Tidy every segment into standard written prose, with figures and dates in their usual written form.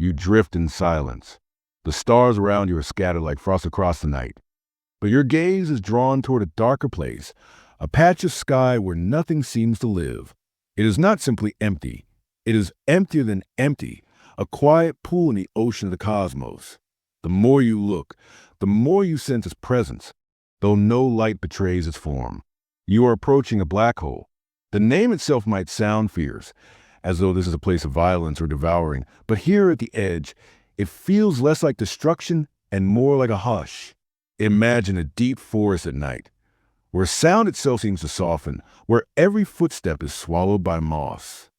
You drift in silence. The stars around you are scattered like frost across the night. But your gaze is drawn toward a darker place, a patch of sky where nothing seems to live. It is not simply empty. It is emptier than empty, a quiet pool in the ocean of the cosmos. The more you look, the more you sense its presence, though no light betrays its form. You are approaching a black hole. The name itself might sound fierce, as though this is a place of violence or devouring, but here at the edge, it feels less like destruction and more like a hush. Imagine a deep forest at night, where sound itself seems to soften, where every footstep is swallowed by moss.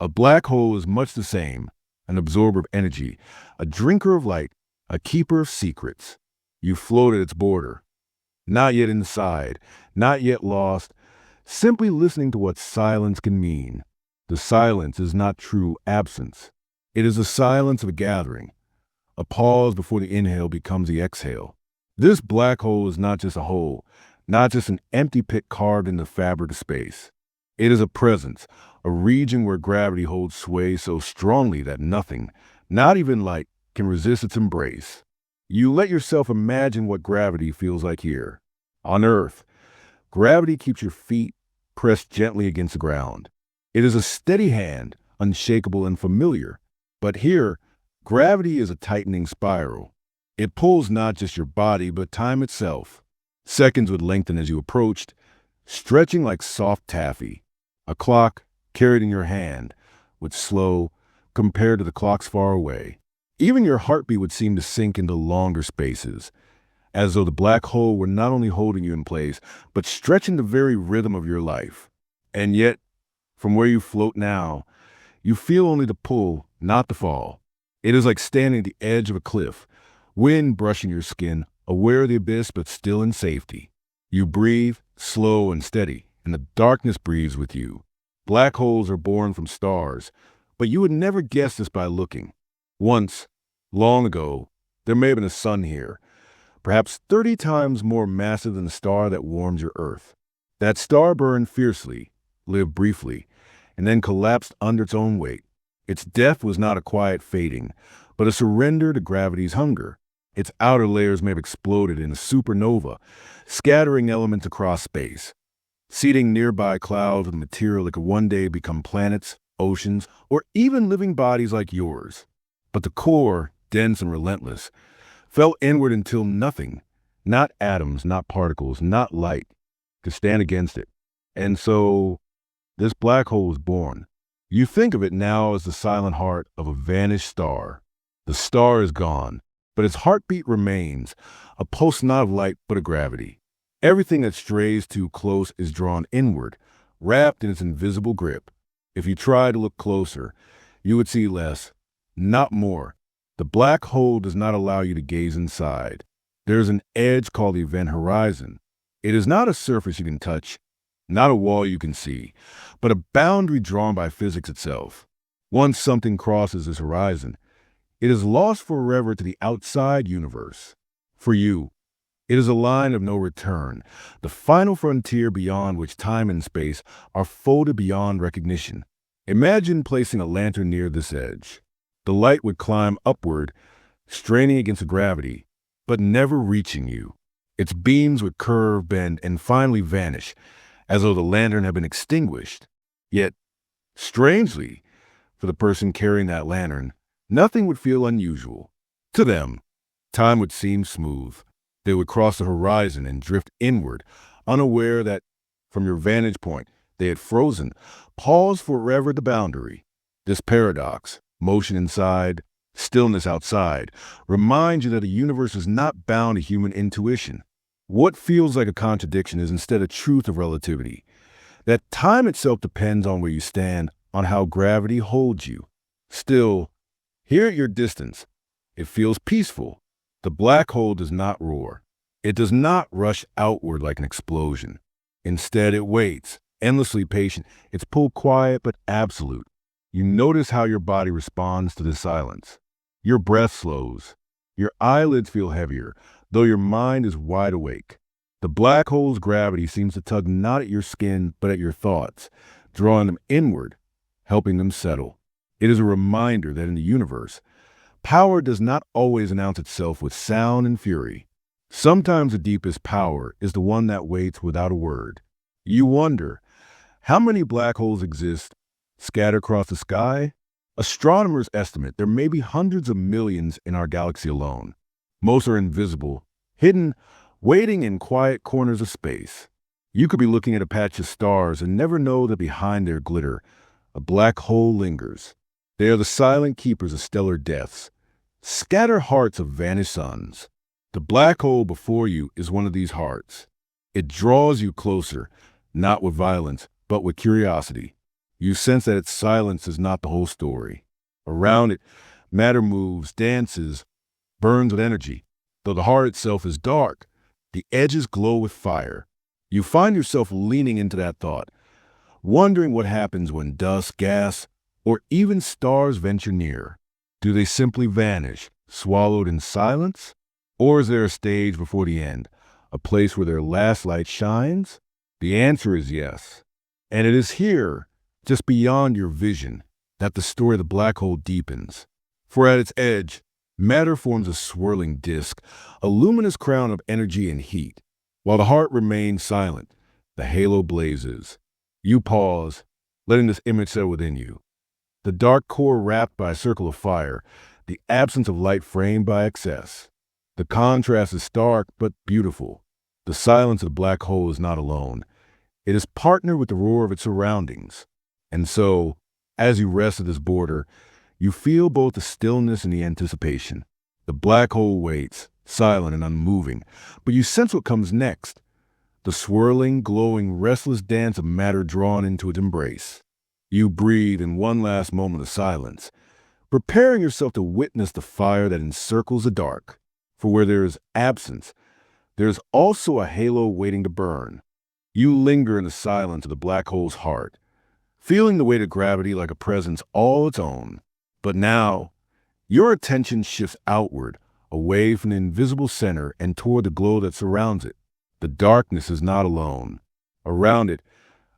A black hole is much the same, an absorber of energy, a drinker of light, a keeper of secrets. You float at its border, not yet inside, not yet lost, simply listening to what silence can mean. The silence is not true absence. It is the silence of a gathering, a pause before the inhale becomes the exhale. This black hole is not just a hole, not just an empty pit carved in the fabric of space. It is a presence, a region where gravity holds sway so strongly that nothing, not even light, can resist its embrace. You let yourself imagine what gravity feels like here. On Earth, gravity keeps your feet pressed gently against the ground. It is a steady hand, unshakable and familiar. But here, gravity is a tightening spiral. It pulls not just your body, but time itself. Seconds would lengthen as you approached, stretching like soft taffy. A clock, carried in your hand, would slow compared to the clocks far away. Even your heartbeat would seem to sink into longer spaces, as though the black hole were not only holding you in place, but stretching the very rhythm of your life. And yet, from where you float now, you feel only the pull, not the fall. It is like standing at the edge of a cliff, wind brushing your skin, aware of the abyss but still in safety. You breathe, slow and steady, and the darkness breathes with you. Black holes are born from stars, but you would never guess this by looking. Once, long ago, there may have been a sun here, perhaps 30 times more massive than the star that warms your Earth. That star burned fiercely, lived briefly, and then collapsed under its own weight. Its death was not a quiet fading, but a surrender to gravity's hunger. Its outer layers may have exploded in a supernova, scattering elements across space, seeding nearby clouds with material that could one day become planets, oceans, or even living bodies like yours. But the core, dense and relentless, fell inward until nothing, not atoms, not particles, not light, could stand against it. And so, this black hole was born. You think of it now as the silent heart of a vanished star. The star is gone, but its heartbeat remains, a pulse not of light but of gravity. Everything that strays too close is drawn inward, wrapped in its invisible grip. If you try to look closer, you would see less, not more. The black hole does not allow you to gaze inside. There is an edge called the event horizon. It is not a surface you can touch, not a wall you can see, but a boundary drawn by physics itself. Once something crosses this horizon, it is lost forever to the outside universe. For you, it is a line of no return, the final frontier beyond which time and space are folded beyond recognition. Imagine placing a lantern near this edge. The light would climb upward, straining against the gravity, but never reaching you. Its beams would curve, bend, and finally vanish, as though the lantern had been extinguished. Yet, strangely, for the person carrying that lantern, nothing would feel unusual. To them, time would seem smooth. They would cross the horizon and drift inward, unaware that, from your vantage point, they had frozen, paused forever at the boundary. This paradox, motion inside, stillness outside, reminds you that the universe is not bound to human intuition. What feels like a contradiction is instead a truth of relativity, that time itself depends on where you stand, on how gravity holds you. Still, here at your distance, it feels peaceful. The black hole does not roar. It does not rush outward like an explosion. Instead, it waits, endlessly patient, its pull quiet but absolute. You notice how your body responds to the silence. Your breath slows. Your eyelids feel heavier, though your mind is wide awake. The black hole's gravity seems to tug not at your skin, but at your thoughts, drawing them inward, helping them settle. It is a reminder that in the universe, Power does not always announce itself with sound and fury. Sometimes the deepest power is the one that waits without a word. You wonder, how many black holes exist scattered across the sky? Astronomers estimate there may be hundreds of millions in our galaxy alone. Most are invisible, hidden, waiting in quiet corners of space. You could be looking at a patch of stars and never know that behind their glitter, a black hole lingers. They are the silent keepers of stellar deaths, scatter hearts of vanished suns. The black hole before you is one of these hearts. It draws you closer, not with violence, but with curiosity. You sense that its silence is not the whole story. Around it, matter moves, dances, burns with energy. Though the heart itself is dark, the edges glow with fire. You find yourself leaning into that thought, wondering what happens when dust, gas, or even stars venture near. Do they simply vanish, swallowed in silence? Or is there a stage before the end, a place where their last light shines? The answer is yes. And it is here, just beyond your vision, that the story of the black hole deepens. For at its edge, matter forms a swirling disk, a luminous crown of energy and heat. While the heart remains silent, the halo blazes. You pause, letting this image settle within you. The dark core wrapped by a circle of fire, the absence of light framed by excess. The contrast is stark but beautiful. The silence of the black hole is not alone. It is partnered with the roar of its surroundings. And so, as you rest at this border, you feel both the stillness and the anticipation. The black hole waits, silent and unmoving, but you sense what comes next. The swirling, glowing, restless dance of matter drawn into its embrace. You breathe in one last moment of silence, preparing yourself to witness the fire that encircles the dark. For where there is absence, there is also a halo waiting to burn. You linger in the silence of the black hole's heart, feeling the weight of gravity like a presence all its own. But now, your attention shifts outward, away from the invisible center and toward the glow that surrounds it. The darkness is not alone. Around it,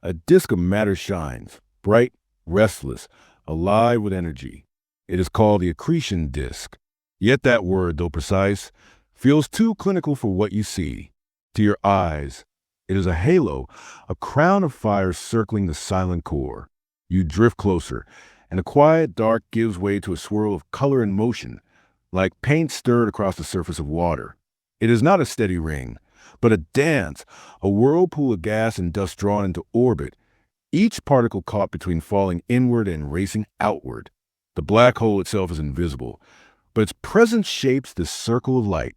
a disk of matter shines, bright, restless, alive with energy. It is called the accretion disk. Yet that word, though precise, feels too clinical for what you see. To your eyes, it is a halo, a crown of fire circling the silent core. You drift closer, and the quiet dark gives way to a swirl of color and motion, like paint stirred across the surface of water. It is not a steady ring, but a dance, a whirlpool of gas and dust drawn into orbit, each particle caught between falling inward and racing outward. The black hole itself is invisible, but its presence shapes this circle of light.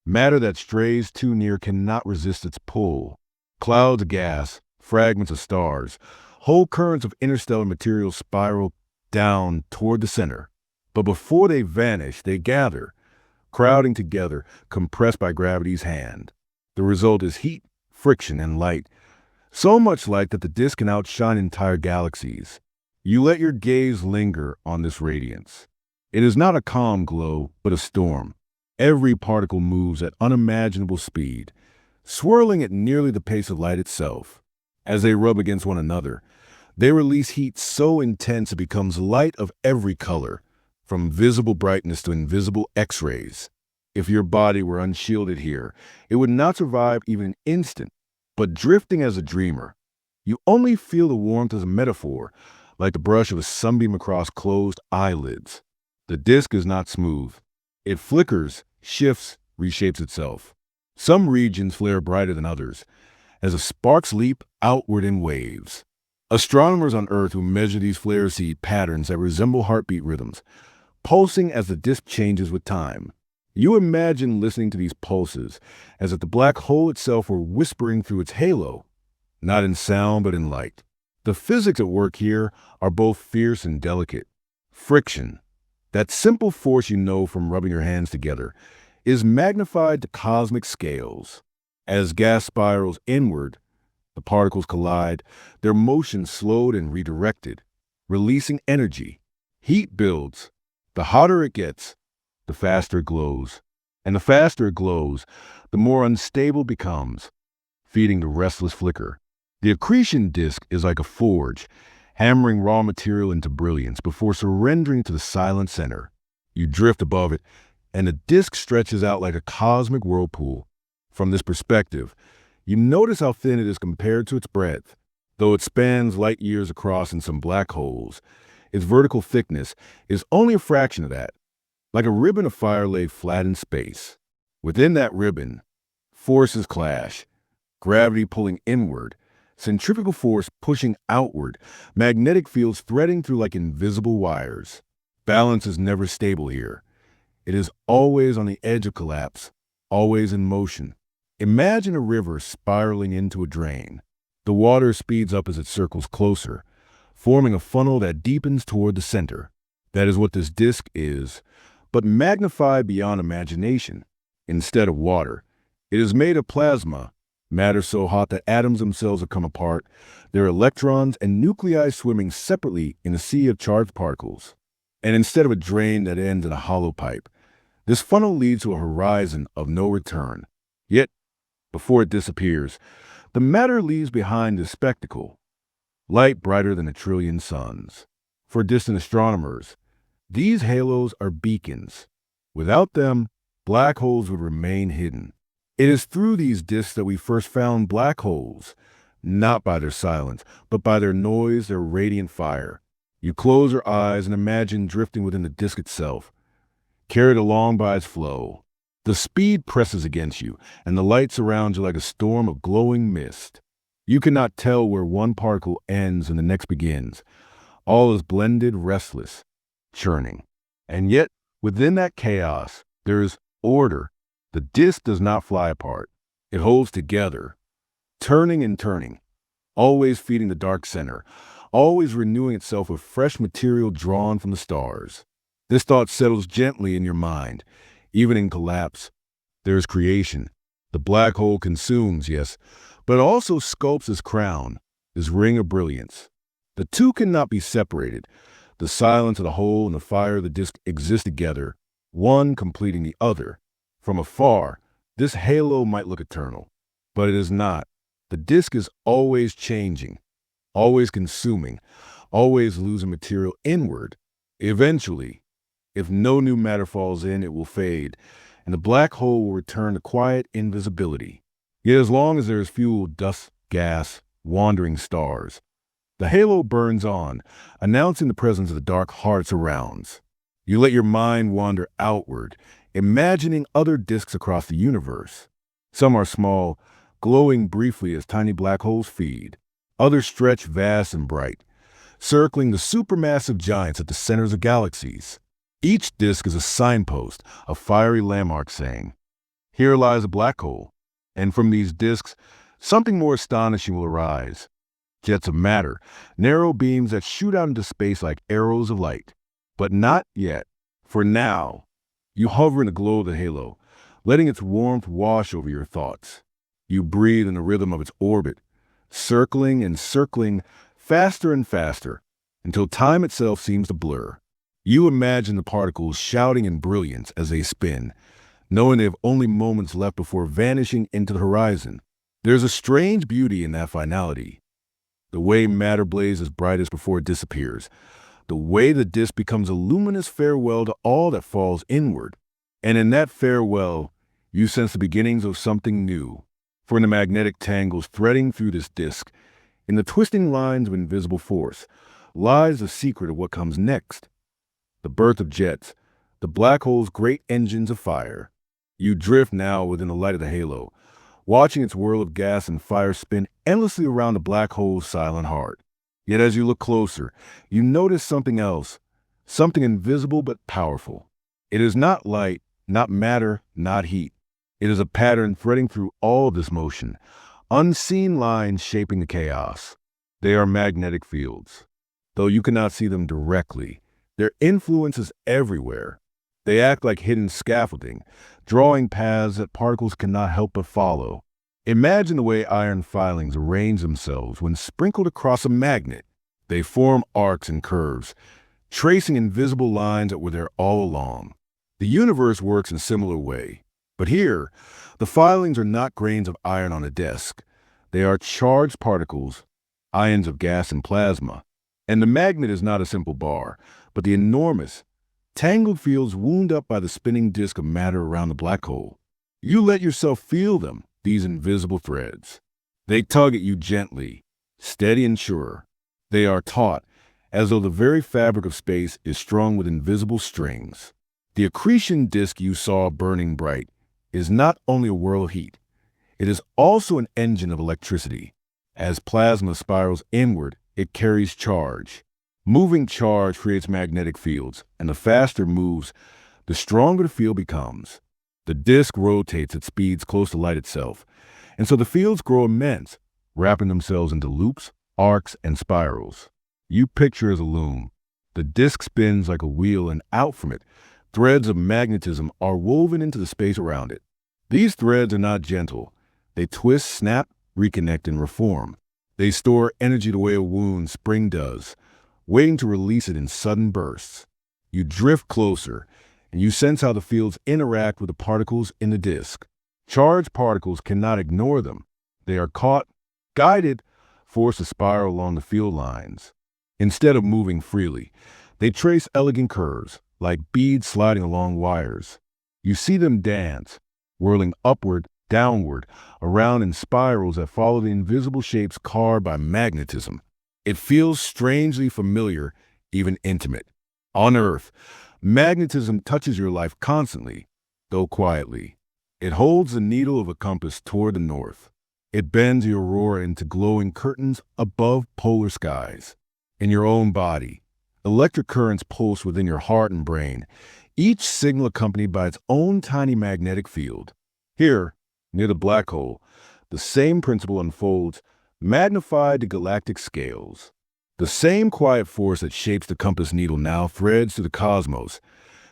Matter that strays too near cannot resist its pull. Clouds of gas, fragments of stars, whole currents of interstellar material spiral down toward the center. But before they vanish, they gather, crowding together, compressed by gravity's hand. The result is heat, friction, and light, so much light that the disk can outshine entire galaxies. You let your gaze linger on this radiance. It is not a calm glow, but a storm. Every particle moves at unimaginable speed, swirling at nearly the pace of light itself. As they rub against one another, they release heat so intense it becomes light of every color, from visible brightness to invisible X-rays. If your body were unshielded here, it would not survive even an instant. But drifting as a dreamer, you only feel the warmth as a metaphor, like the brush of a sunbeam across closed eyelids. The disk is not smooth. It flickers, shifts, reshapes itself. Some regions flare brighter than others, as the sparks leap outward in waves. Astronomers on Earth who measure these flares see patterns that resemble heartbeat rhythms, pulsing as the disk changes with time. You imagine listening to these pulses as if the black hole itself were whispering through its halo, not in sound but in light. The physics at work here are both fierce and delicate. Friction, that simple force you know from rubbing your hands together, is magnified to cosmic scales. As gas spirals inward, the particles collide, their motion slowed and redirected, releasing energy. Heat builds. The hotter it gets, the faster it glows. And the faster it glows, the more unstable it becomes, feeding the restless flicker. The accretion disk is like a forge, hammering raw material into brilliance before surrendering to the silent center. You drift above it, and the disk stretches out like a cosmic whirlpool. From this perspective, you notice how thin it is compared to its breadth. Though it spans light years across in some black holes, its vertical thickness is only a fraction of that, like a ribbon of fire laid flat in space. Within that ribbon, forces clash, gravity pulling inward, centrifugal force pushing outward, magnetic fields threading through like invisible wires. Balance is never stable here. It is always on the edge of collapse, always in motion. Imagine a river spiraling into a drain. The water speeds up as it circles closer, forming a funnel that deepens toward the center. That is what this disk is, but magnified beyond imagination. Instead of water, it is made of plasma, matter so hot that atoms themselves have come apart, their electrons and nuclei swimming separately in a sea of charged particles. And instead of a drain that ends in a hollow pipe, this funnel leads to a horizon of no return. Yet, before it disappears, the matter leaves behind this spectacle, light brighter than 1,000,000,000,000 suns. For distant astronomers, these halos are beacons. Without them, black holes would remain hidden. It is through these disks that we first found black holes, not by their silence, but by their noise, their radiant fire. You close your eyes and imagine drifting within the disk itself, carried along by its flow. The speed presses against you, and the light surrounds you like a storm of glowing mist. You cannot tell where one particle ends and the next begins. All is blended, restless, churning. And yet, within that chaos, there is order. The disk does not fly apart. It holds together, turning and turning, always feeding the dark center, always renewing itself with fresh material drawn from the stars. This thought settles gently in your mind. Even in collapse, there is creation. The black hole consumes, yes, but also sculpts its crown, its ring of brilliance. The two cannot be separated. The silence of the hole and the fire of the disk exist together, one completing the other. From afar, this halo might look eternal, but it is not. The disk is always changing, always consuming, always losing material inward. Eventually, if no new matter falls in, it will fade, and the black hole will return to quiet invisibility. Yet as long as there is fuel, dust, gas, wandering stars, the halo burns on, announcing the presence of the dark heart it surrounds. You let your mind wander outward, imagining other disks across the universe. Some are small, glowing briefly as tiny black holes feed. Others stretch vast and bright, circling the supermassive giants at the centers of galaxies. Each disk is a signpost, a fiery landmark saying, "Here lies a black hole." And from these disks, something more astonishing will arise. Jets of matter, narrow beams that shoot out into space like arrows of light. But not yet. For now, you hover in the glow of the halo, letting its warmth wash over your thoughts. You breathe in the rhythm of its orbit, circling and circling, faster and faster, until time itself seems to blur. You imagine the particles shouting in brilliance as they spin, knowing they have only moments left before vanishing into the horizon. There's a strange beauty in that finality. The way matter blazes brightest before it disappears. The way the disk becomes a luminous farewell to all that falls inward. And in that farewell, you sense the beginnings of something new. For in the magnetic tangles threading through this disk, in the twisting lines of invisible force, lies the secret of what comes next. The birth of jets, the black hole's great engines of fire. You drift now within the light of the halo, watching its whirl of gas and fire spin endlessly around the black hole's silent heart. Yet as you look closer, you notice something else, something invisible but powerful. It is not light, not matter, not heat. It is a pattern threading through all of this motion, unseen lines shaping the chaos. They are magnetic fields. Though you cannot see them directly, their influence is everywhere. They act like hidden scaffolding, drawing paths that particles cannot help but follow. Imagine the way iron filings arrange themselves when sprinkled across a magnet. They form arcs and curves, tracing invisible lines that were there all along. The universe works in a similar way. But here, the filings are not grains of iron on a desk. They are charged particles, ions of gas and plasma. And the magnet is not a simple bar, but the enormous, tangled fields wound up by the spinning disk of matter around the black hole. You let yourself feel them, these invisible threads. They tug at you gently, steady and sure. They are taut, as though the very fabric of space is strung with invisible strings. The accretion disk you saw burning bright is not only a whirl of heat, it is also an engine of electricity. As plasma spirals inward, it carries charge. Moving charge creates magnetic fields, and the faster it moves, the stronger the field becomes. The disk rotates at speeds close to light itself, and so the fields grow immense, wrapping themselves into loops, arcs, and spirals. You picture as a loom. The disk spins like a wheel, and out from it, threads of magnetism are woven into the space around it. These threads are not gentle. They twist, snap, reconnect, and reform. They store energy the way a wound spring does, waiting to release it in sudden bursts. You drift closer, and you sense how the fields interact with the particles in the disk. Charged particles cannot ignore them. They are caught, guided, forced to spiral along the field lines. Instead of moving freely, they trace elegant curves, like beads sliding along wires. You see them dance, whirling upward, downward, around in spirals that follow the invisible shapes carved by magnetism. It feels strangely familiar, even intimate. On Earth, magnetism touches your life constantly, though quietly. It holds the needle of a compass toward the north. It bends the aurora into glowing curtains above polar skies. In your own body, electric currents pulse within your heart and brain, each signal accompanied by its own tiny magnetic field. Here, near the black hole, the same principle unfolds, magnified to galactic scales. The same quiet force that shapes the compass needle now threads through the cosmos,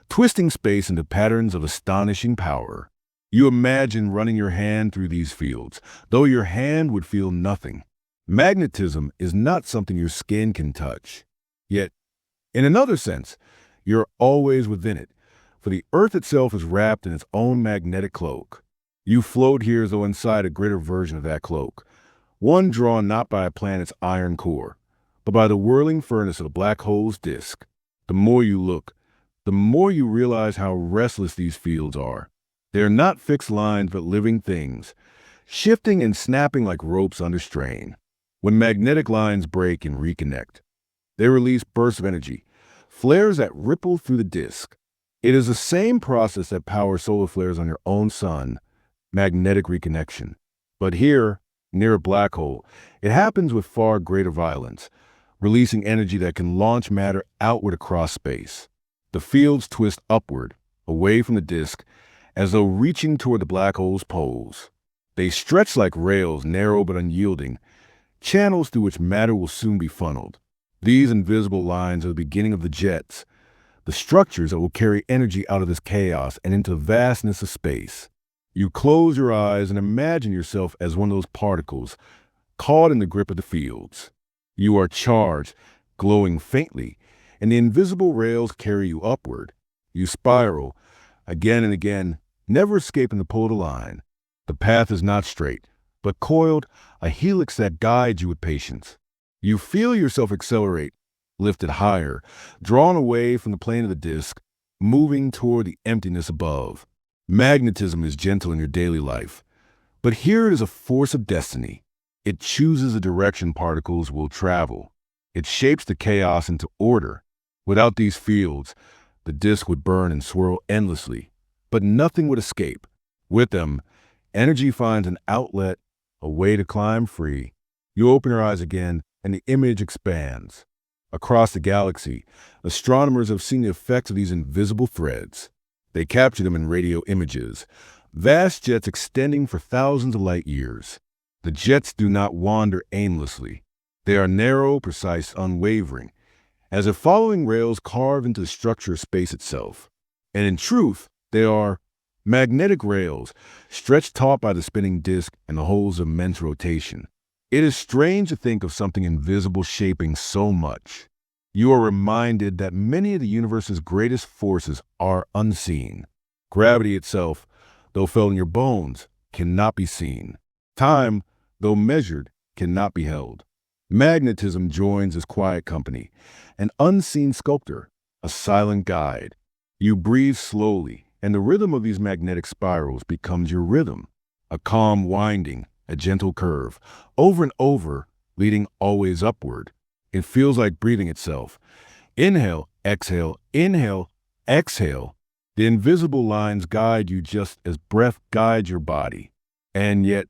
twisting space into patterns of astonishing power. You imagine running your hand through these fields, though your hand would feel nothing. Magnetism is not something your skin can touch. Yet, in another sense, you're always within it, for the Earth itself is wrapped in its own magnetic cloak. You float here as though inside a greater version of that cloak, one drawn not by a planet's iron core, but by the whirling furnace of the black hole's disk. The more you look, the more you realize how restless these fields are. They are not fixed lines, but living things, shifting and snapping like ropes under strain. When magnetic lines break and reconnect, they release bursts of energy, flares that ripple through the disk. It is the same process that powers solar flares on your own sun, magnetic reconnection. But here, near a black hole, it happens with far greater violence, releasing energy that can launch matter outward across space. The fields twist upward, away from the disk, as though reaching toward the black hole's poles. They stretch like rails, narrow but unyielding, channels through which matter will soon be funneled. These invisible lines are the beginning of the jets, the structures that will carry energy out of this chaos and into the vastness of space. You close your eyes and imagine yourself as one of those particles, caught in the grip of the fields. You are charged, glowing faintly, and the invisible rails carry you upward. You spiral, again and again, never escaping the pull of the line. The path is not straight, but coiled, a helix that guides you with patience. You feel yourself accelerate, lifted higher, drawn away from the plane of the disk, moving toward the emptiness above. Magnetism is gentle in your daily life, but here it is a force of destiny. It chooses the direction particles will travel. It shapes the chaos into order. Without these fields, the disk would burn and swirl endlessly, but nothing would escape. With them, energy finds an outlet, a way to climb free. You open your eyes again, and the image expands. Across the galaxy, astronomers have seen the effects of these invisible threads. They capture them in radio images, vast jets extending for thousands of light years. The jets do not wander aimlessly. They are narrow, precise, unwavering, as if following rails carved into the structure of space itself. And in truth, they are magnetic rails, stretched taut by the spinning disk and the hole's immense rotation. It is strange to think of something invisible shaping so much. You are reminded that many of the universe's greatest forces are unseen. Gravity itself, though felt in your bones, cannot be seen. Time, though measured, cannot be held. Magnetism joins as quiet company, an unseen sculptor, a silent guide. You breathe slowly, and the rhythm of these magnetic spirals becomes your rhythm. A calm winding, a gentle curve, over and over, leading always upward. It feels like breathing itself. Inhale, exhale, exhale. The invisible lines guide you just as breath guides your body. And yet,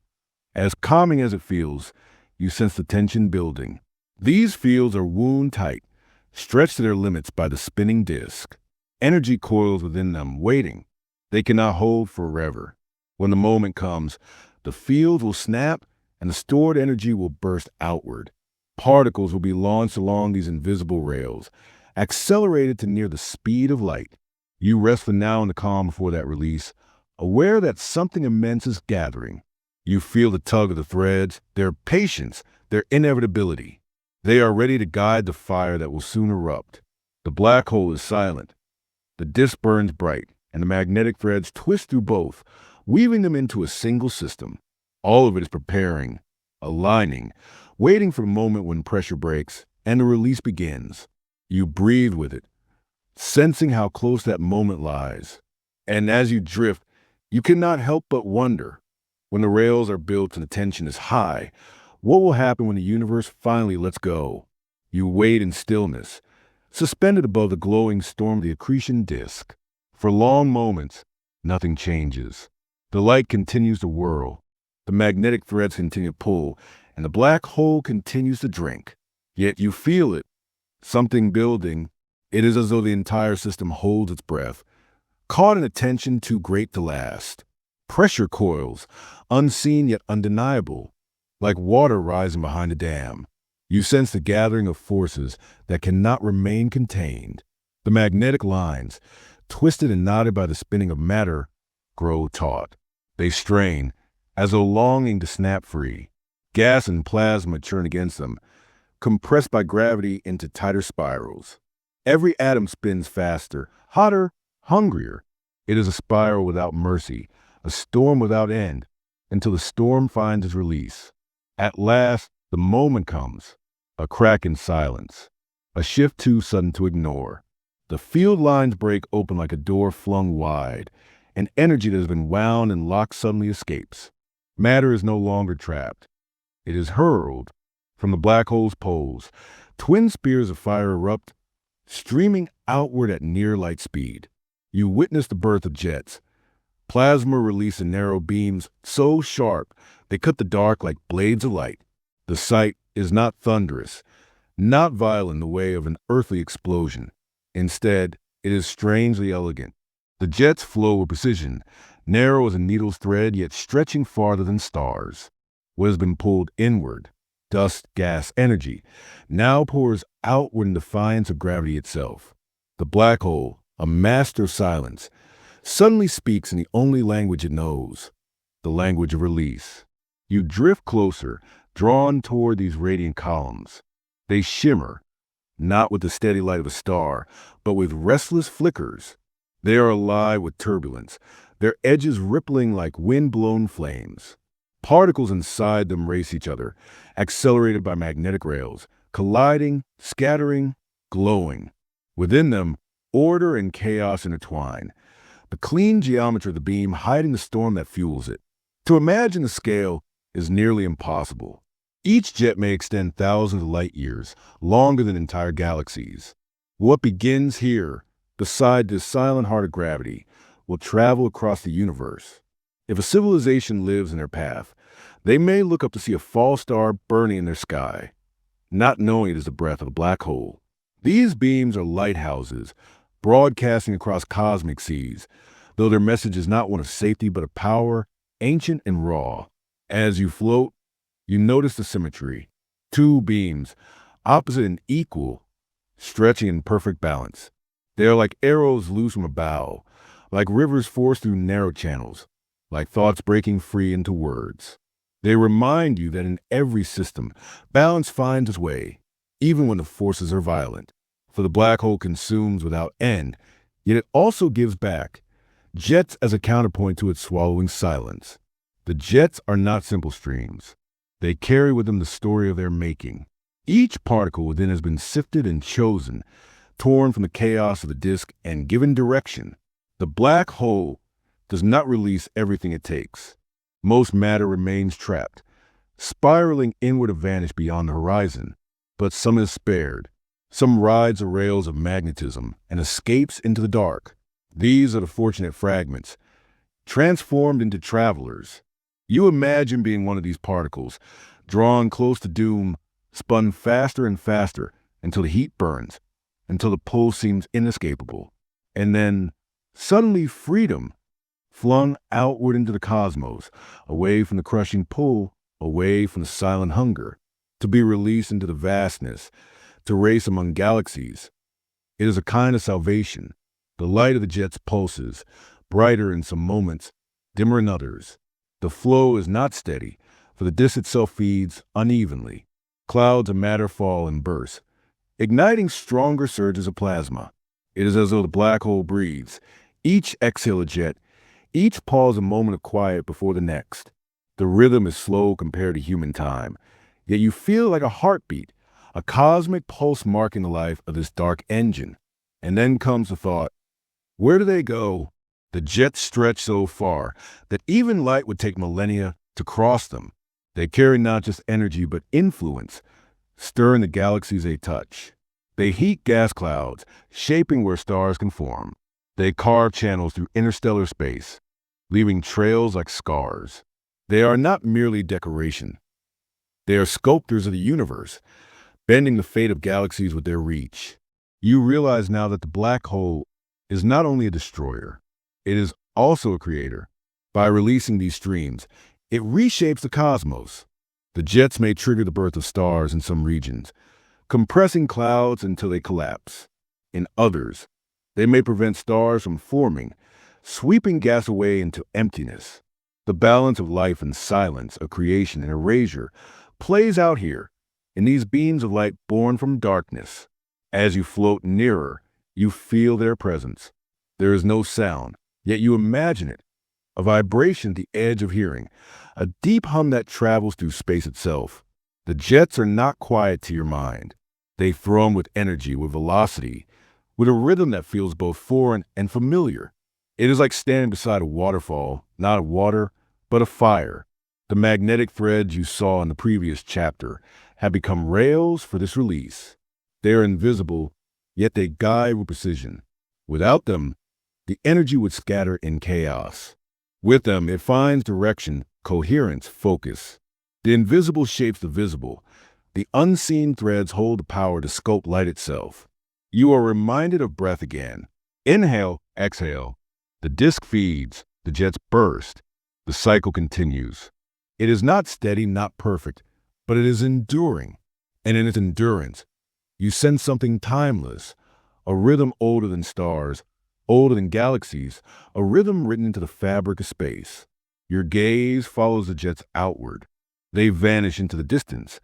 as calming as it feels, you sense the tension building. These fields are wound tight, stretched to their limits by the spinning disk. Energy coils within them, waiting. They cannot hold forever. When the moment comes, the field will snap and the stored energy will burst outward. Particles will be launched along these invisible rails, accelerated to near the speed of light. You rest for now in the calm before that release, aware that something immense is gathering. You feel the tug of the threads, their patience, their inevitability. They are ready to guide the fire that will soon erupt. The black hole is silent. The disk burns bright, and the magnetic threads twist through both, weaving them into a single system. All of it is preparing, aligning, waiting for the moment when pressure breaks and the release begins. You breathe with it, sensing how close that moment lies. And as you drift, you cannot help but wonder, when the rails are built and the tension is high, what will happen when the universe finally lets go? You wait in stillness, suspended above the glowing storm of the accretion disk. For long moments, nothing changes. The light continues to whirl, the magnetic threads continue to pull, and the black hole continues to drink. Yet you feel it, something building. It is as though the entire system holds its breath, caught in a tension too great to last. Pressure coils, unseen yet undeniable, like water rising behind a dam. You sense the gathering of forces that cannot remain contained. The magnetic lines, twisted and knotted by the spinning of matter, grow taut. They strain, as though longing to snap free. Gas and plasma churn against them, compressed by gravity into tighter spirals. Every atom spins faster, hotter, hungrier. It is a spiral without mercy, a storm without end, until the storm finds its release. At last, the moment comes, a crack in silence, a shift too sudden to ignore. The field lines break open like a door flung wide, and energy that has been wound and locked suddenly escapes. Matter is no longer trapped. It is hurled from the black hole's poles. Twin spears of fire erupt, streaming outward at near light speed. You witness the birth of jets. Plasma release in narrow beams so sharp they cut the dark like blades of light. The sight is not thunderous, not violent in the way of an earthly explosion. Instead, it is strangely elegant. The jets flow with precision, narrow as a needle's thread, yet stretching farther than stars. What has been pulled inward, dust, gas, energy, now pours outward in defiance of gravity itself. The black hole, a master of silence, suddenly speaks in the only language it knows, the language of release. You drift closer, drawn toward these radiant columns. They shimmer, not with the steady light of a star, but with restless flickers. They are alive with turbulence, their edges rippling like wind-blown flames. Particles inside them race each other, accelerated by magnetic rails, colliding, scattering, glowing. Within them, order and chaos intertwine, the clean geometry of the beam hiding the storm that fuels it. To imagine the scale is nearly impossible. Each jet may extend thousands of light years, longer than entire galaxies. What begins here, beside this silent heart of gravity, will travel across the universe. If a civilization lives in their path, they may look up to see a false star burning in their sky, not knowing it is the breath of a black hole. These beams are lighthouses, broadcasting across cosmic seas, though their message is not one of safety but of power, ancient and raw. As you float, you notice the symmetry. Two beams, opposite and equal, stretching in perfect balance. They are like arrows loose from a bow, like rivers forced through narrow channels, like thoughts breaking free into words. They remind you that in every system, balance finds its way, even when the forces are violent. For the black hole consumes without end, yet it also gives back, jets as a counterpoint to its swallowing silence. The jets are not simple streams. They carry with them the story of their making. Each particle within has been sifted and chosen, torn from the chaos of the disk and given direction. The black hole does not release everything it takes. Most matter remains trapped, spiraling inward to vanish beyond the horizon. But some is spared. Some rides the rails of magnetism and escapes into the dark. These are the fortunate fragments, transformed into travelers. You imagine being one of these particles, drawn close to doom, spun faster and faster until the heat burns, until the pull seems inescapable. And then, suddenly freedom, flung outward into the cosmos, away from the crushing pull, away from the silent hunger, to be released into the vastness, to race among galaxies. It is a kind of salvation. The light of the jets pulses, brighter in some moments, dimmer in others. The flow is not steady, for the disk itself feeds unevenly. Clouds of matter fall in bursts, igniting stronger surges of plasma. It is as though the black hole breathes, each exhale a jet, each pause a moment of quiet before the next. The rhythm is slow compared to human time, yet you feel like a heartbeat, a cosmic pulse marking the life of this dark engine. And then comes the thought, where do they go? The jets stretch so far that even light would take millennia to cross them. They carry not just energy but influence, stirring the galaxies they touch. They heat gas clouds, shaping where stars can form. They carve channels through interstellar space, leaving trails like scars. They are not merely decoration. They are sculptors of the universe, bending the fate of galaxies with their reach. You realize now that the black hole is not only a destroyer, it is also a creator. By releasing these streams, it reshapes the cosmos. The jets may trigger the birth of stars in some regions, compressing clouds until they collapse. In others, they may prevent stars from forming, sweeping gas away into emptiness. The balance of life and silence, of creation and erasure, plays out here, in these beams of light born from darkness. As you float nearer, you feel their presence. There is no sound, yet you imagine it. A vibration at the edge of hearing, a deep hum that travels through space itself. The jets are not quiet to your mind. They thrum with energy, with velocity, with a rhythm that feels both foreign and familiar. It is like standing beside a waterfall, not of water, but of fire. The magnetic threads you saw in the previous chapter have become rails for this release. They are invisible, yet they guide with precision. Without them, the energy would scatter in chaos. With them, it finds direction, coherence, focus. The invisible shapes the visible. The unseen threads hold the power to sculpt light itself. You are reminded of breath again. Inhale, exhale. The disk feeds, the jets burst. The cycle continues. It is not steady, not perfect, but it is enduring. And in its endurance, you sense something timeless, a rhythm older than stars, older than galaxies, a rhythm written into the fabric of space. Your gaze follows the jets outward. They vanish into the distance,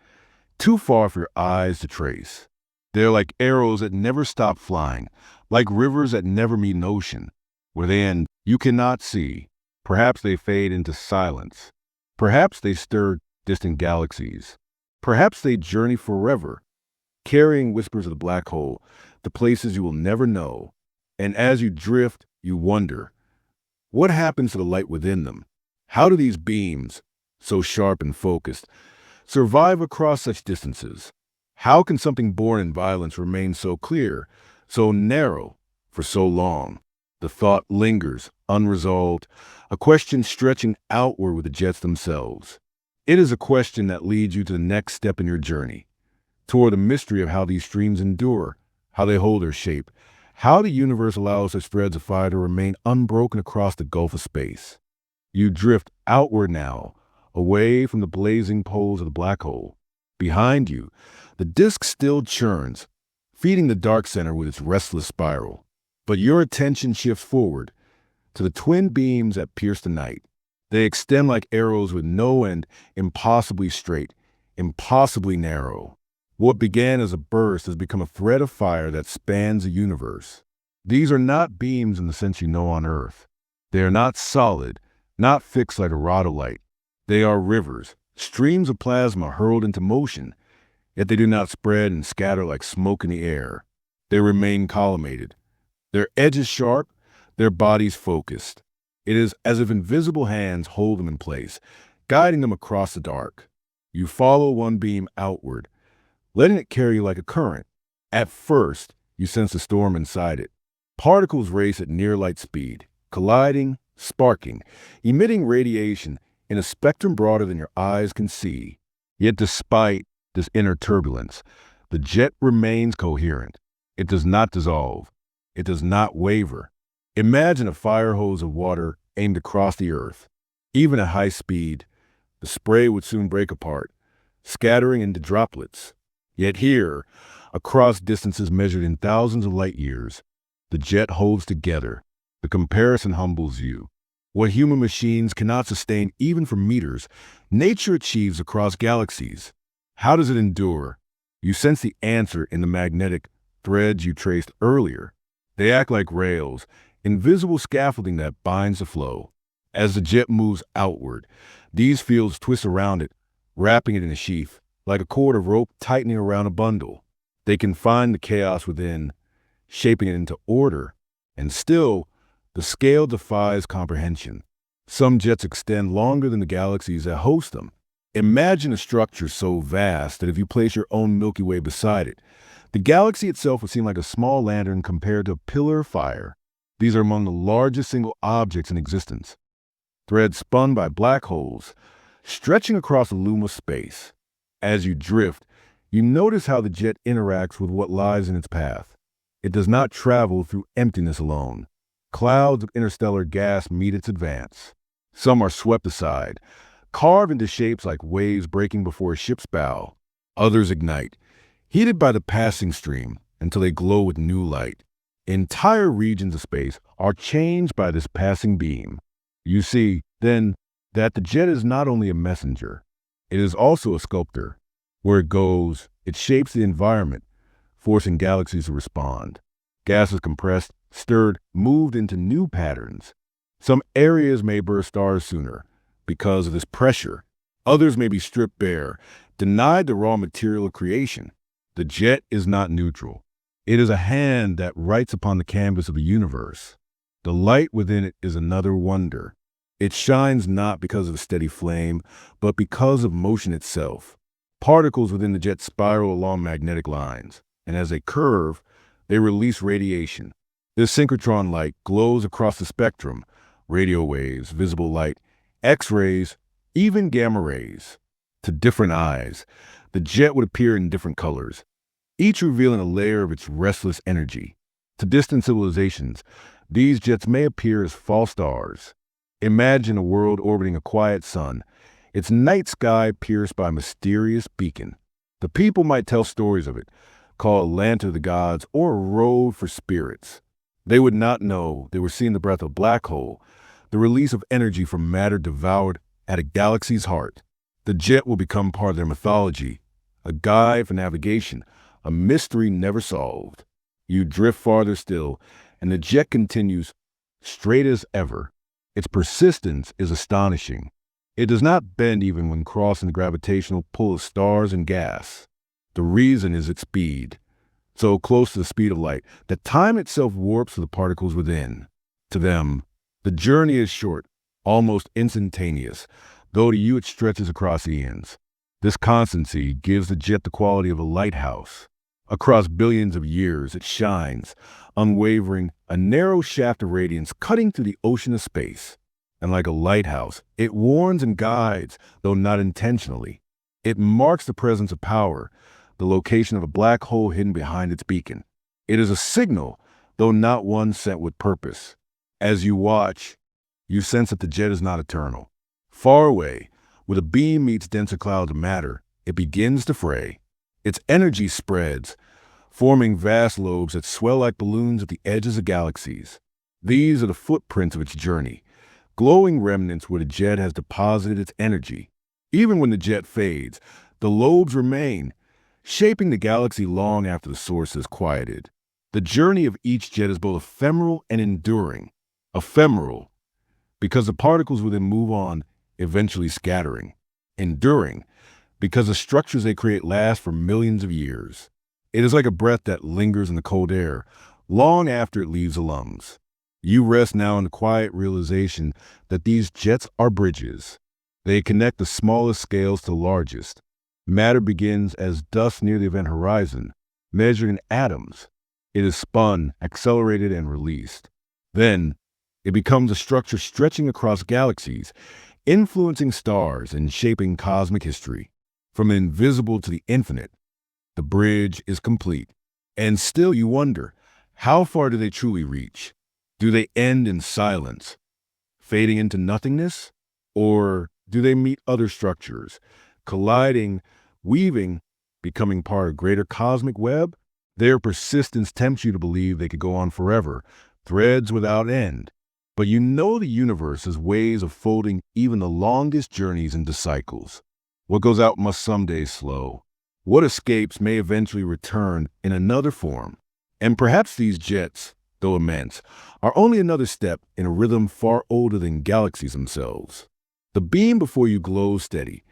too far for your eyes to trace. They're like arrows that never stop flying, like rivers that never meet an ocean. Where they end, you cannot see. Perhaps they fade into silence. Perhaps they stir distant galaxies. Perhaps they journey forever, carrying whispers of the black hole, the places you will never know. And as you drift, you wonder, what happens to the light within them? How do these beams, so sharp and focused, survive across such distances? How can something born in violence remain so clear, so narrow, for so long? The thought lingers, unresolved, a question stretching outward with the jets themselves. It is a question that leads you to the next step in your journey, toward the mystery of how these streams endure, how they hold their shape, how the universe allows such threads of fire to remain unbroken across the gulf of space. You drift outward now, away from the blazing poles of the black hole. Behind you, the disk still churns, feeding the dark center with its restless spiral. But your attention shifts forward, to the twin beams that pierce the night. They extend like arrows with no end, impossibly straight, impossibly narrow. What began as a burst has become a thread of fire that spans the universe. These are not beams in the sense you know on Earth. They are not solid, not fixed like a rod of light. They are rivers, streams of plasma hurled into motion, yet they do not spread and scatter like smoke in the air. They remain collimated, their edges sharp, their bodies focused. It is as if invisible hands hold them in place, guiding them across the dark. You follow one beam outward, letting it carry you like a current. At first, you sense a storm inside it. Particles race at near light speed, colliding, sparking, emitting radiation in a spectrum broader than your eyes can see. Yet despite this inner turbulence, the jet remains coherent. It does not dissolve. It does not waver. Imagine a fire hose of water aimed across the earth. Even at high speed, the spray would soon break apart, scattering into droplets. Yet here, across distances measured in thousands of light years, the jet holds together. The comparison humbles you. What human machines cannot sustain even for meters, nature achieves across galaxies. How does it endure? You sense the answer in the magnetic threads you traced earlier. They act like rails, invisible scaffolding that binds the flow. As the jet moves outward, these fields twist around it, wrapping it in a sheath, like a cord of rope tightening around a bundle. They confine the chaos within, shaping it into order, and still, the scale defies comprehension. Some jets extend longer than the galaxies that host them. Imagine a structure so vast that if you place your own Milky Way beside it, the galaxy itself would seem like a small lantern compared to a pillar of fire. These are among the largest single objects in existence, threads spun by black holes, stretching across a luminous space. As you drift, you notice how the jet interacts with what lies in its path. It does not travel through emptiness alone. Clouds of interstellar gas meet its advance. Some are swept aside, carved into shapes like waves breaking before a ship's bow. Others ignite, heated by the passing stream until they glow with new light. Entire regions of space are changed by this passing beam. You see, then, that the jet is not only a messenger, it is also a sculptor. Where it goes, it shapes the environment, forcing galaxies to respond. Gas is compressed, stirred, moved into new patterns. Some areas may burst stars sooner because of this pressure. Others may be stripped bare, denied the raw material of creation. The jet is not neutral. It is a hand that writes upon the canvas of the universe. The light within it is another wonder. It shines not because of a steady flame, but because of motion itself. Particles within the jet spiral along magnetic lines, and as they curve, they release radiation. This synchrotron light glows across the spectrum: radio waves, visible light, X-rays, even gamma rays. To different eyes, the jet would appear in different colors, each revealing a layer of its restless energy. To distant civilizations, these jets may appear as false stars. Imagine a world orbiting a quiet sun, its night sky pierced by a mysterious beacon. The people might tell stories of it, call it a lantern of the gods or a road for spirits. They would not know they were seeing the breath of a black hole, the release of energy from matter devoured at a galaxy's heart. The jet will become part of their mythology, a guide for navigation, a mystery never solved. You drift farther still, and the jet continues straight as ever. Its persistence is astonishing. It does not bend even when crossing the gravitational pull of stars and gas. The reason is its speed, so close to the speed of light that time itself warps to the particles within. To them, the journey is short, almost instantaneous, though to you it stretches across eons. This constancy gives the jet the quality of a lighthouse. Across billions of years, it shines, unwavering, a narrow shaft of radiance cutting through the ocean of space. And like a lighthouse, it warns and guides, though not intentionally. It marks the presence of power, the location of a black hole hidden behind its beacon. It is a signal, though not one sent with purpose. As you watch, you sense that the jet is not eternal. Far away, where the beam meets denser clouds of matter, it begins to fray. Its energy spreads, forming vast lobes that swell like balloons at the edges of galaxies. These are the footprints of its journey, glowing remnants where the jet has deposited its energy. Even when the jet fades, the lobes remain, shaping the galaxy long after the source is quieted. The journey of each jet is both ephemeral and enduring. Ephemeral, because the particles within move on, eventually scattering. Enduring, because the structures they create last for millions of years. It is like a breath that lingers in the cold air, long after it leaves the lungs. You rest now in the quiet realization that these jets are bridges. They connect the smallest scales to the largest. Matter begins as dust near the event horizon, measured in atoms. It is spun, accelerated, and released. Then, it becomes a structure stretching across galaxies, influencing stars and shaping cosmic history. From the invisible to the infinite, the bridge is complete. And still you wonder, how far do they truly reach? Do they end in silence, fading into nothingness? Or do they meet other structures, colliding, weaving, becoming part of a greater cosmic web? Their persistence tempts you to believe they could go on forever, threads without end. But you know the universe has ways of folding even the longest journeys into cycles. What goes out must someday slow. What escapes may eventually return in another form. And perhaps these jets, though immense, are only another step in a rhythm far older than galaxies themselves. The beam before you glows steady,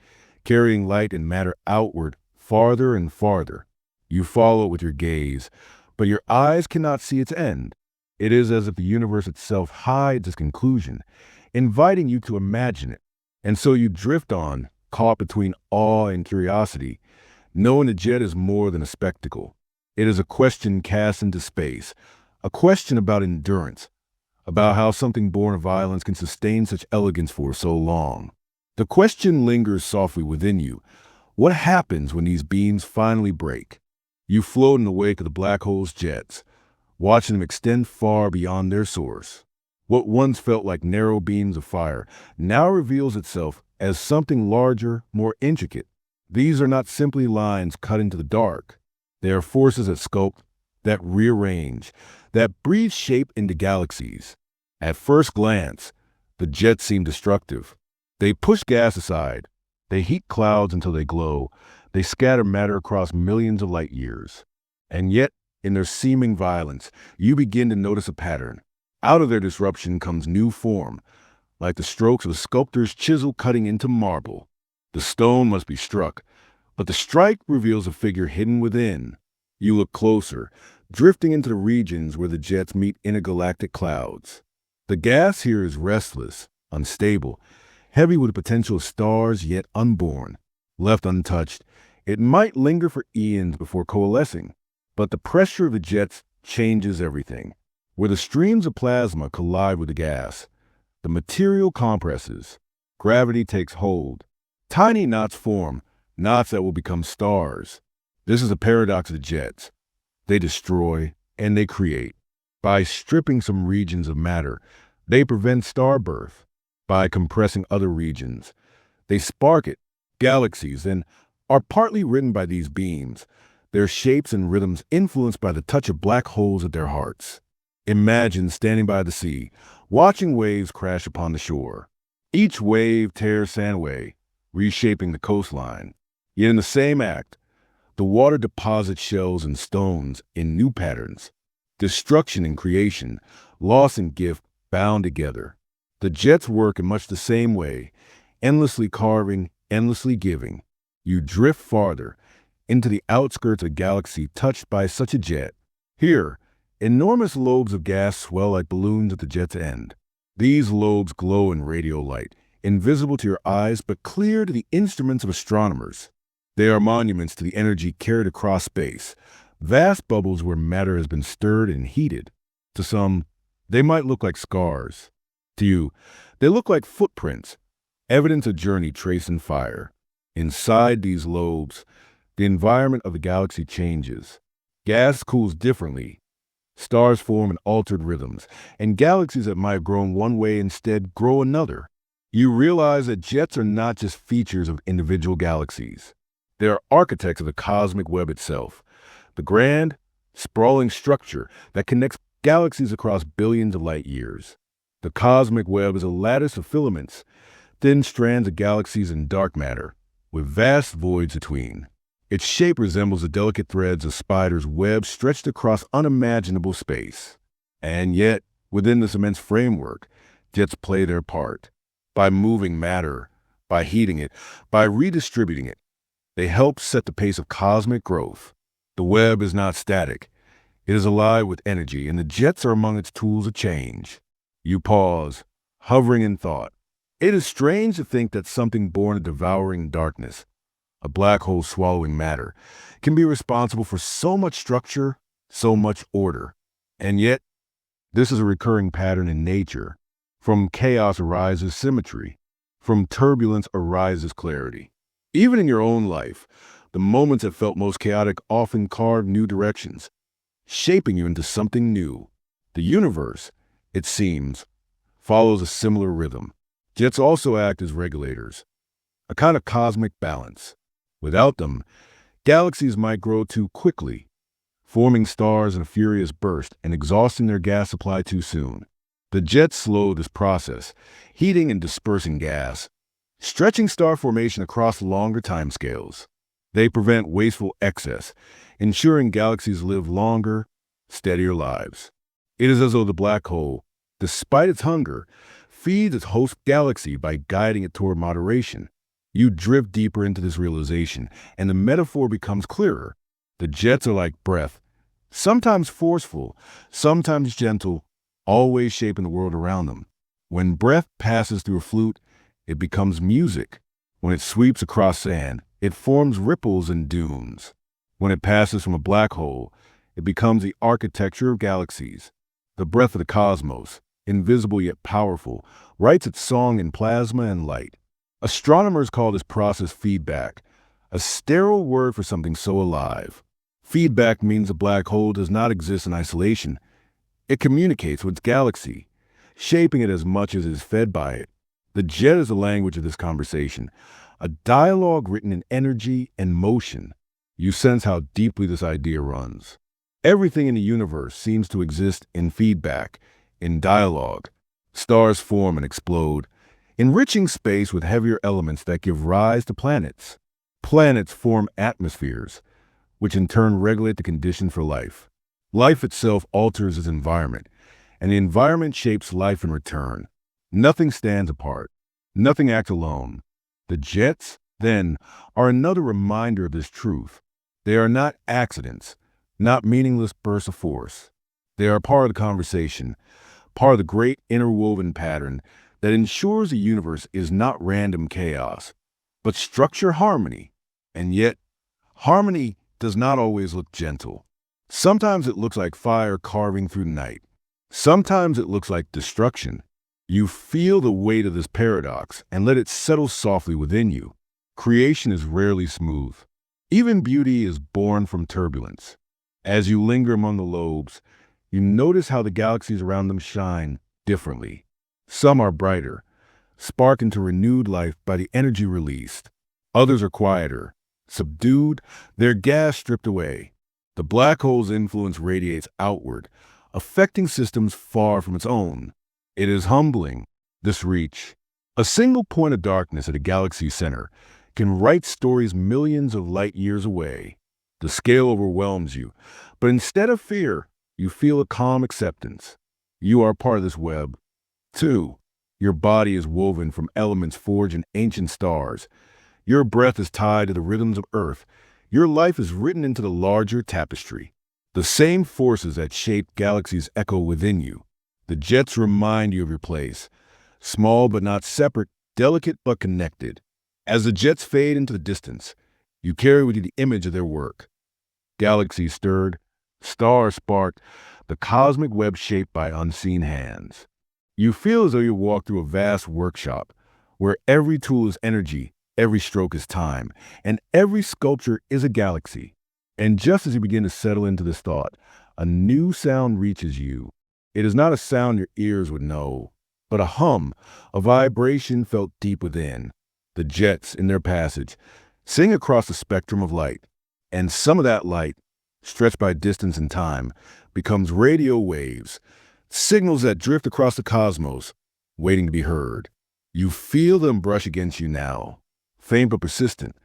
carrying light and matter outward, farther and farther. You follow it with your gaze, but your eyes cannot see its end. It is as if the universe itself hides its conclusion, inviting you to imagine it. And so you drift on, caught between awe and curiosity, knowing the jet is more than a spectacle. It is a question cast into space, a question about endurance, about how something born of violence can sustain such elegance for so long. The question lingers softly within you. What happens when these beams finally break? You float in the wake of the black hole's jets, watching them extend far beyond their source. What once felt like narrow beams of fire now reveals itself as something larger, more intricate. These are not simply lines cut into the dark. They are forces that sculpt, that rearrange, that breathe shape into galaxies. At first glance, the jets seem destructive. They push gas aside. They heat clouds until they glow. They scatter matter across millions of light years. And yet, in their seeming violence, you begin to notice a pattern. Out of their disruption comes new form, like the strokes of a sculptor's chisel cutting into marble. The stone must be struck, but the strike reveals a figure hidden within. You look closer, drifting into the regions where the jets meet intergalactic clouds. The gas here is restless, unstable, heavy with the potential of stars yet unborn. Left untouched, it might linger for eons before coalescing, but the pressure of the jets changes everything. Where the streams of plasma collide with the gas, the material compresses. Gravity takes hold. Tiny knots form, knots that will become stars. This is a paradox of the jets. They destroy and they create. By stripping some regions of matter, they prevent star birth. By compressing other regions, they spark it, galaxies, and are partly written by these beams, their shapes and rhythms influenced by the touch of black holes at their hearts. Imagine standing by the sea, watching waves crash upon the shore. Each wave tears sand away, reshaping the coastline. Yet in the same act, the water deposits shells and stones in new patterns. Destruction and creation, loss and gift bound together. The jets work in much the same way, endlessly carving, endlessly giving. You drift farther, into the outskirts of a galaxy touched by such a jet. Here, enormous lobes of gas swell like balloons at the jet's end. These lobes glow in radio light, invisible to your eyes but clear to the instruments of astronomers. They are monuments to the energy carried across space, vast bubbles where matter has been stirred and heated. To some, they might look like scars. To you, they look like footprints, evidence of journey traced in fire. Inside these lobes, the environment of the galaxy changes. Gas cools differently. Stars form in altered rhythms, and galaxies that might have grown one way instead grow another. You realize that jets are not just features of individual galaxies. They are architects of the cosmic web itself, the grand, sprawling structure that connects galaxies across billions of light years. The cosmic web is a lattice of filaments, thin strands of galaxies and dark matter, with vast voids between. Its shape resembles the delicate threads of spiders' web stretched across unimaginable space. And yet, within this immense framework, jets play their part. By moving matter, by heating it, by redistributing it, they help set the pace of cosmic growth. The web is not static. It is alive with energy, and the jets are among its tools of change. You pause, hovering in thought. It is strange to think that something born of devouring darkness, a black hole swallowing matter, can be responsible for so much structure, so much order. And yet, this is a recurring pattern in nature. From chaos arises symmetry. From turbulence arises clarity. Even in your own life, the moments that felt most chaotic often carved new directions, shaping you into something new. The universe, it seems, follows a similar rhythm. Jets also act as regulators, a kind of cosmic balance. Without them, galaxies might grow too quickly, forming stars in a furious burst and exhausting their gas supply too soon. The jets slow this process, heating and dispersing gas, stretching star formation across longer timescales. They prevent wasteful excess, ensuring galaxies live longer, steadier lives. It is as though the black hole, despite its hunger, feeds its host galaxy by guiding it toward moderation. You drift deeper into this realization, and the metaphor becomes clearer. The jets are like breath, sometimes forceful, sometimes gentle, always shaping the world around them. When breath passes through a flute, it becomes music. When it sweeps across sand, it forms ripples and dunes. When it passes from a black hole, it becomes the architecture of galaxies. The breath of the cosmos, invisible yet powerful, writes its song in plasma and light. Astronomers call this process feedback, a sterile word for something so alive. Feedback means a black hole does not exist in isolation. It communicates with its galaxy, shaping it as much as it is fed by it. The jet is the language of this conversation, a dialogue written in energy and motion. You sense how deeply this idea runs. Everything in the universe seems to exist in feedback, in dialogue. Stars form and explode, enriching space with heavier elements that give rise to planets. Planets form atmospheres, which in turn regulate the conditions for life. Life itself alters its environment, and the environment shapes life in return. Nothing stands apart. Nothing acts alone. The jets, then, are another reminder of this truth. They are not accidents, not meaningless bursts of force. They are part of the conversation, part of the great interwoven pattern that ensures the universe is not random chaos, but structure harmony. And yet, harmony does not always look gentle. Sometimes it looks like fire carving through the night. Sometimes it looks like destruction. You feel the weight of this paradox and let it settle softly within you. Creation is rarely smooth. Even beauty is born from turbulence. As you linger among the lobes, you notice how the galaxies around them shine differently. Some are brighter, spark into renewed life by the energy released. Others are quieter, subdued, their gas stripped away. The black hole's influence radiates outward, affecting systems far from its own. It is humbling, this reach. A single point of darkness at a galaxy center can write stories millions of light years away. The scale overwhelms you, but instead of fear, you feel a calm acceptance. You are part of this web. 2. Your body is woven from elements forged in ancient stars. Your breath is tied to the rhythms of Earth. Your life is written into the larger tapestry. The same forces that shape galaxies echo within you. The jets remind you of your place. Small but not separate, delicate but connected. As the jets fade into the distance, you carry with you the image of their work. Galaxies stirred, stars sparked, the cosmic web shaped by unseen hands. You feel as though you walk through a vast workshop, where every tool is energy, every stroke is time, and every sculpture is a galaxy. And just as you begin to settle into this thought, a new sound reaches you. It is not a sound your ears would know, but a hum, a vibration felt deep within. The jets, in their passage, sing across the spectrum of light. And some of that light, stretched by distance and time, becomes radio waves, signals that drift across the cosmos, waiting to be heard. You feel them brush against you now, faint but persistent,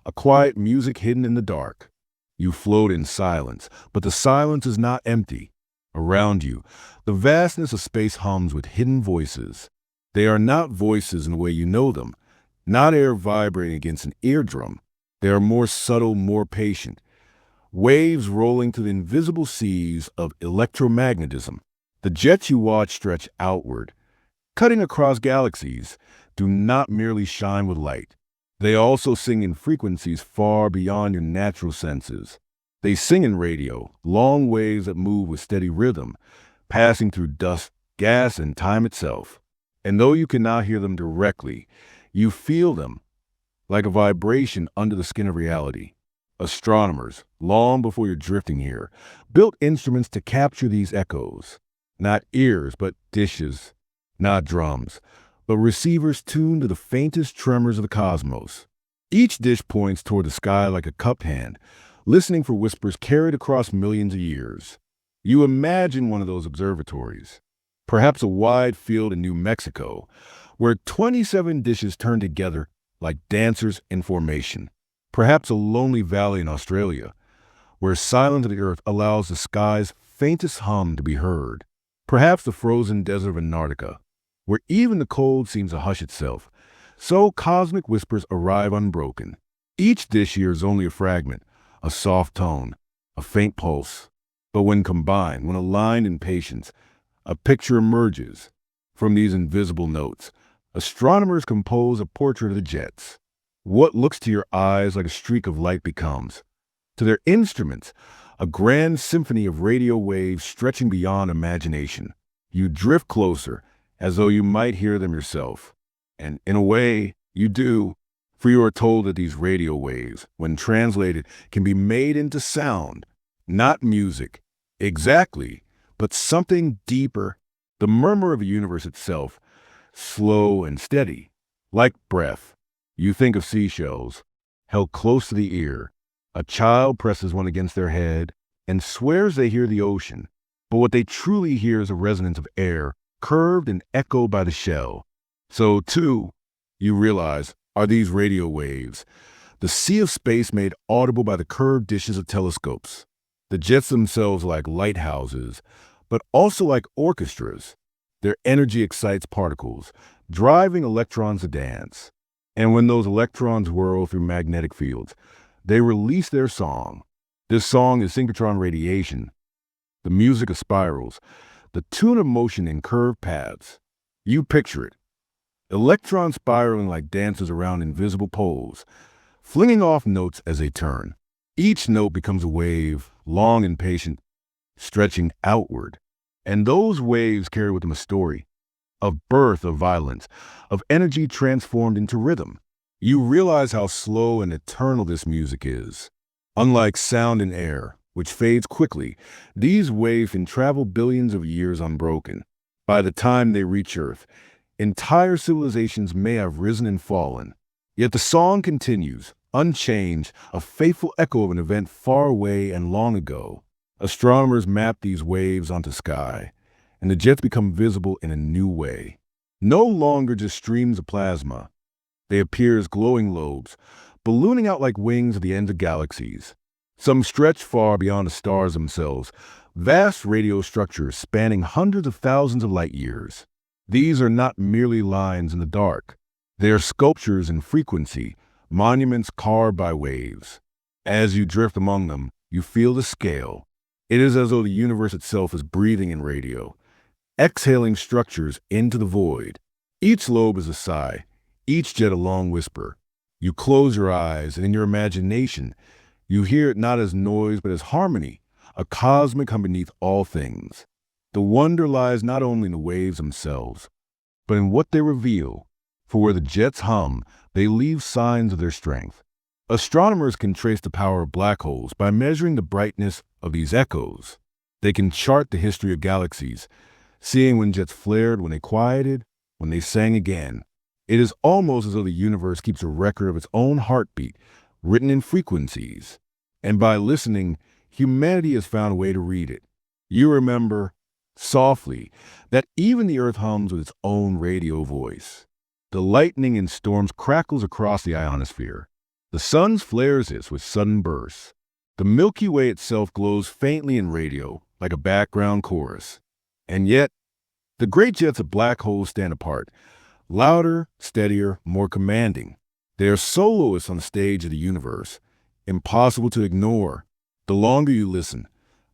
a quiet music hidden in the dark. You float in silence, but the silence is not empty. Around you, the vastness of space hums with hidden voices. They are not voices in the way you know them, not air vibrating against an eardrum. They are more subtle, more patient, waves rolling through the invisible seas of electromagnetism. The jets you watch stretch outward, cutting across galaxies, do not merely shine with light. They also sing in frequencies far beyond your natural senses. They sing in radio, long waves that move with steady rhythm, passing through dust, gas, and time itself. And though you cannot hear them directly, you feel them like a vibration under the skin of reality. Astronomers, long before you're drifting here, built instruments to capture these echoes. Not ears, but dishes. Not drums, but receivers tuned to the faintest tremors of the cosmos. Each dish points toward the sky like a cupped hand, listening for whispers carried across millions of years. You imagine one of those observatories, perhaps a wide field in New Mexico, where 27 dishes turn together like dancers in formation. Perhaps a lonely valley in Australia, where silence of the earth allows the sky's faintest hum to be heard. Perhaps the frozen desert of Antarctica, where even the cold seems to hush itself. So cosmic whispers arrive unbroken. Each dish here is only a fragment, a soft tone, a faint pulse. But when combined, when aligned in patience, a picture emerges from these invisible notes. Astronomers compose a portrait of the jets. What looks to your eyes like a streak of light becomes, to their instruments, a grand symphony of radio waves stretching beyond imagination. You drift closer, as though you might hear them yourself. And in a way, you do, for you are told that these radio waves, when translated, can be made into sound, not music, exactly, but something deeper, the murmur of the universe itself, slow and steady, like breath. You think of seashells, held close to the ear. A child presses one against their head and swears they hear the ocean, but what they truly hear is a resonance of air, curved and echoed by the shell. So, too, you realize, are these radio waves, the sea of space made audible by the curved dishes of telescopes. The jets themselves like lighthouses, but also like orchestras. Their energy excites particles, driving electrons to dance. And when those electrons whirl through magnetic fields, they release their song. This song is synchrotron radiation, the music of spirals, the tune of motion in curved paths. You picture it. Electrons spiraling like dancers around invisible poles, flinging off notes as they turn. Each note becomes a wave, long and patient, stretching outward. And those waves carry with them a story of birth, of violence, of energy transformed into rhythm. You realize how slow and eternal this music is. Unlike sound and air, which fades quickly, these waves can travel billions of years unbroken. By the time they reach Earth, entire civilizations may have risen and fallen. Yet the song continues, unchanged, a faithful echo of an event far away and long ago. Astronomers map these waves onto sky, and the jets become visible in a new way. No longer just streams of plasma. They appear as glowing lobes, ballooning out like wings at the ends of galaxies. Some stretch far beyond the stars themselves, vast radio structures spanning hundreds of thousands of light years. These are not merely lines in the dark. They are sculptures in frequency, monuments carved by waves. As you drift among them, you feel the scale. It is as though the universe itself is breathing in radio, exhaling structures into the void. Each lobe is a sigh, each jet a long whisper. You close your eyes, and in your imagination, you hear it not as noise but as harmony, a cosmic hum beneath all things. The wonder lies not only in the waves themselves, but in what they reveal. For where the jets hum, they leave signs of their strength. Astronomers can trace the power of black holes by measuring the brightness of these echoes. They can chart the history of galaxies, seeing when jets flared, when they quieted, when they sang again. It is almost as though the universe keeps a record of its own heartbeat, written in frequencies. And by listening, humanity has found a way to read it. You remember, softly, that even the earth hums with its own radio voice. The lightning in storms crackles across the ionosphere. The sun's flares hiss with sudden bursts. The Milky Way itself glows faintly in radio, like a background chorus. And yet, the great jets of black holes stand apart, louder, steadier, more commanding. They are soloists on the stage of the universe, impossible to ignore. The longer you listen,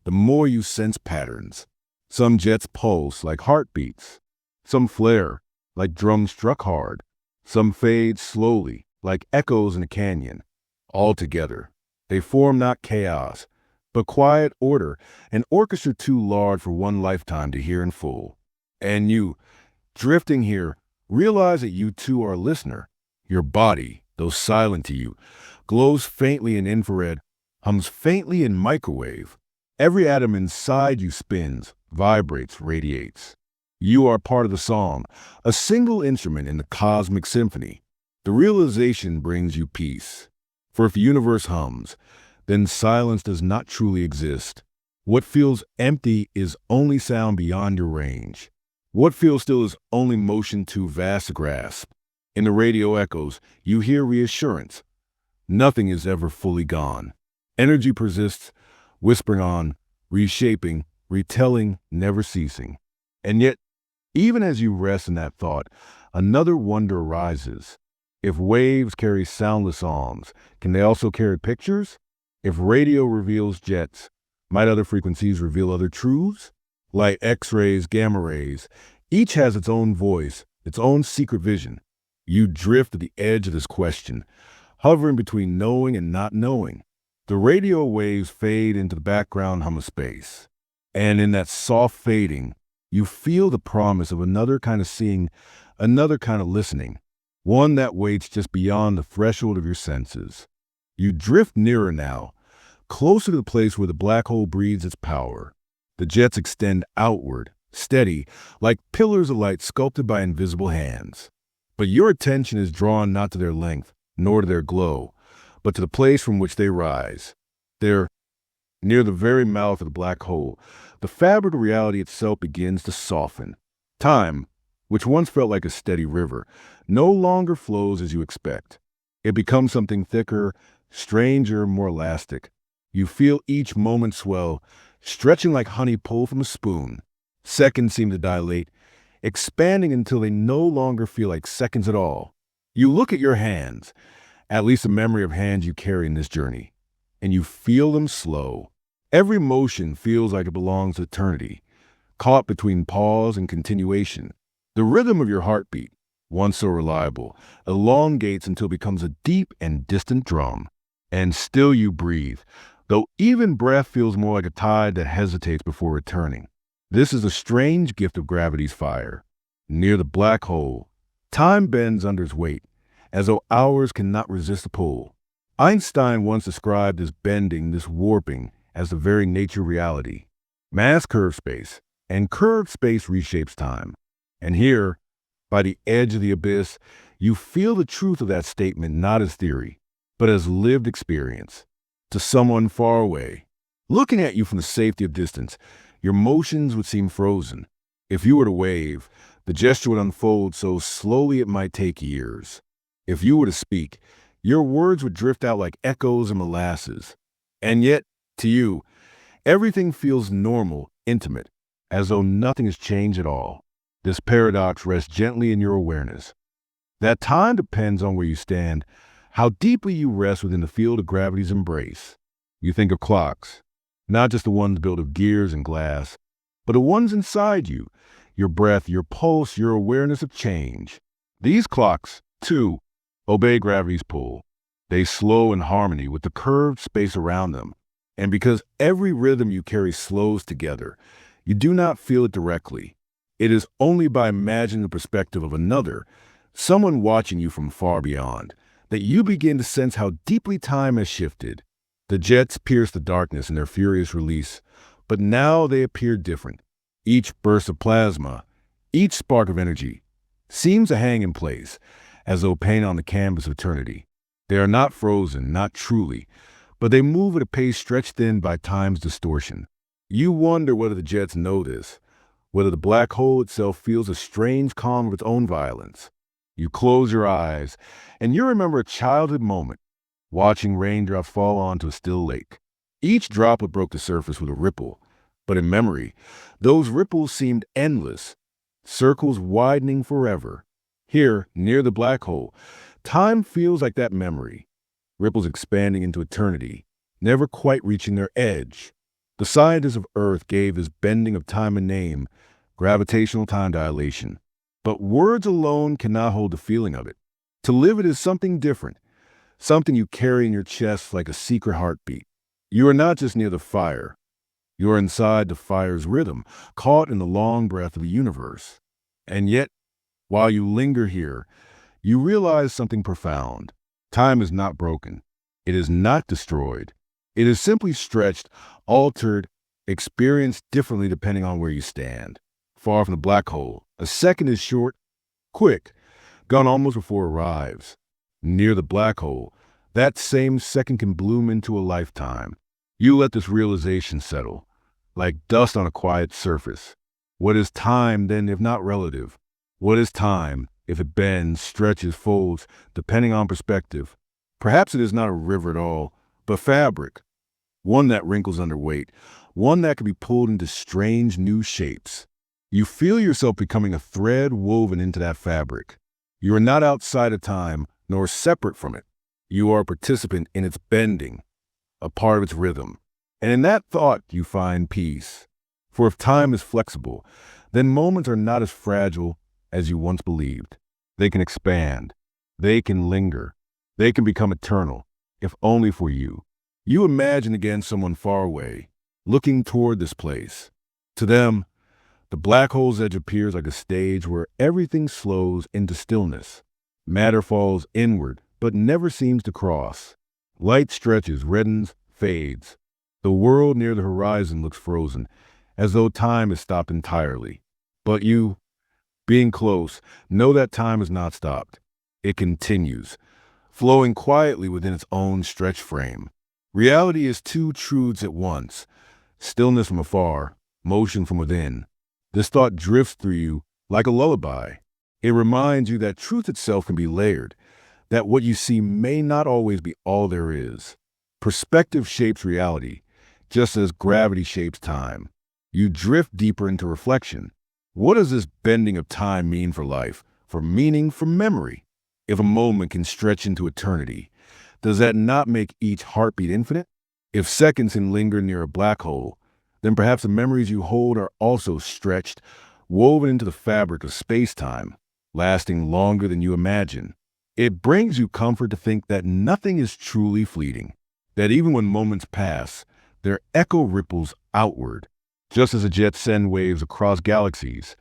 the more you sense patterns. Some jets pulse like heartbeats. Some flare like drums struck hard. Some fade slowly like echoes in a canyon. All together, they form not chaos, but quiet order, an orchestra too large for one lifetime to hear in full. And you, drifting here, realize that you too are a listener. Your body, though silent to you, glows faintly in infrared, hums faintly in microwave. Every atom inside you spins, vibrates, radiates. You are part of the song, a single instrument in the cosmic symphony. The realization brings you peace. For if the universe hums, then silence does not truly exist. What feels empty is only sound beyond your range. What feels still is only motion too vast to grasp. In the radio echoes, you hear reassurance. Nothing is ever fully gone. Energy persists, whispering on, reshaping, retelling, never ceasing. And yet, even as you rest in that thought, another wonder arises. If waves carry soundless songs, can they also carry pictures? If radio reveals jets, might other frequencies reveal other truths? Like X-rays, gamma rays, each has its own voice, its own secret vision. You drift at the edge of this question, hovering between knowing and not knowing. The radio waves fade into the background hum of space. And in that soft fading, you feel the promise of another kind of seeing, another kind of listening, one that waits just beyond the threshold of your senses. You drift nearer now, closer to the place where the black hole breathes its power. The jets extend outward, steady, like pillars of light sculpted by invisible hands. But your attention is drawn not to their length, nor to their glow, but to the place from which they rise. There, near the very mouth of the black hole, the fabric of reality itself begins to soften. Time, which once felt like a steady river, no longer flows as you expect. It becomes something thicker, stranger, more elastic. You feel each moment swell, stretching like honey pulled from a spoon. Seconds seem to dilate, expanding until they no longer feel like seconds at all. You look at your hands, at least a memory of hands you carry in this journey, and you feel them slow. Every motion feels like it belongs to eternity, caught between pause and continuation. The rhythm of your heartbeat, once so reliable, elongates until it becomes a deep and distant drum. And still you breathe, though even breath feels more like a tide that hesitates before returning. This is a strange gift of gravity's fire. Near the black hole, time bends under its weight, as though hours cannot resist the pull. Einstein once described this bending, this warping, as the very nature of reality. Mass curves space, and curved space reshapes time. And here, by the edge of the abyss, you feel the truth of that statement not as theory, but as lived experience. To someone far away, looking at you from the safety of distance, your motions would seem frozen. If you were to wave, the gesture would unfold so slowly it might take years. If you were to speak, your words would drift out like echoes in molasses. And yet, to you, everything feels normal, intimate, as though nothing has changed at all. This paradox rests gently in your awareness. That time depends on where you stand, how deeply you rest within the field of gravity's embrace. You think of clocks, not just the ones built of gears and glass, but the ones inside you, your breath, your pulse, your awareness of change. These clocks, too, obey gravity's pull. They slow in harmony with the curved space around them. And because every rhythm you carry slows together, you do not feel it directly. It is only by imagining the perspective of another, someone watching you from far beyond, that you begin to sense how deeply time has shifted. The jets pierce the darkness in their furious release, but now they appear different. Each burst of plasma, each spark of energy, seems to hang in place, as though painted on the canvas of eternity. They are not frozen, not truly, but they move at a pace stretched thin by time's distortion. You wonder whether the jets know this, whether the black hole itself feels a strange calm of its own violence. You close your eyes, and you remember a childhood moment, watching raindrops fall onto a still lake. Each droplet broke the surface with a ripple, but in memory, those ripples seemed endless, circles widening forever. Here, near the black hole, time feels like that memory, ripples expanding into eternity, never quite reaching their edge. The scientists of Earth gave this bending of time a name, gravitational time dilation. But words alone cannot hold the feeling of it. To live it is something different, something you carry in your chest like a secret heartbeat. You are not just near the fire. You are inside the fire's rhythm, caught in the long breath of the universe. And yet, while you linger here, you realize something profound. Time is not broken. It is not destroyed. It is simply stretched, altered, experienced differently depending on where you stand. Far from the black hole, a second is short, quick, gone almost before it arrives. Near the black hole, that same second can bloom into a lifetime. You let this realization settle, like dust on a quiet surface. What is time, then, if not relative? What is time, if it bends, stretches, folds, depending on perspective? Perhaps it is not a river at all, but fabric, one that wrinkles under weight, one that can be pulled into strange new shapes. You feel yourself becoming a thread woven into that fabric. You are not outside of time, nor separate from it. You are a participant in its bending, a part of its rhythm. And in that thought, you find peace. For if time is flexible, then moments are not as fragile as you once believed. They can expand. They can linger. They can become eternal, if only for you. You imagine again someone far away, looking toward this place. To them, the black hole's edge appears like a stage where everything slows into stillness. Matter falls inward, but never seems to cross. Light stretches, reddens, fades. The world near the horizon looks frozen, as though time has stopped entirely. But you, being close, know that time has not stopped. It continues, flowing quietly within its own stretched frame. Reality is two truths at once, stillness from afar, motion from within. This thought drifts through you like a lullaby. It reminds you that truth itself can be layered, that what you see may not always be all there is. Perspective shapes reality, just as gravity shapes time. You drift deeper into reflection. What does this bending of time mean for life, for meaning, for memory? If a moment can stretch into eternity, does that not make each heartbeat infinite? If seconds can linger near a black hole, then perhaps the memories you hold are also stretched, woven into the fabric of space-time, lasting longer than you imagine. It brings you comfort to think that nothing is truly fleeting, that even when moments pass, their echo ripples outward. Just as a jet sends waves across galaxies,